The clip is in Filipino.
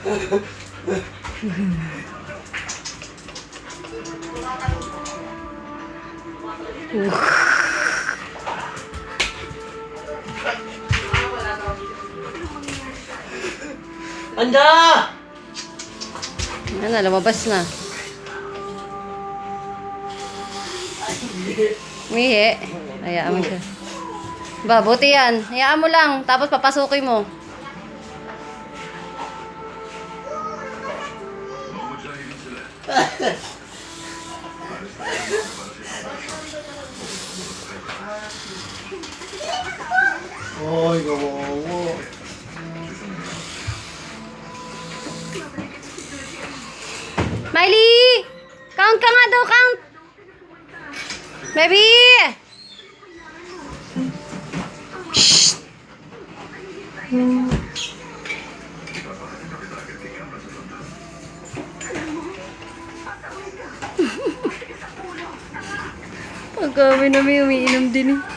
Anda! Ano, lumabas na. Umihi. Hayaan mo siya. Ba, buti yan. Hayaan mo lang. Tapos papasukin mo. Ay, kawawa. Miley! Count ka nga daw, count! Baby! Shh! Pag kami na may umiinom din eh.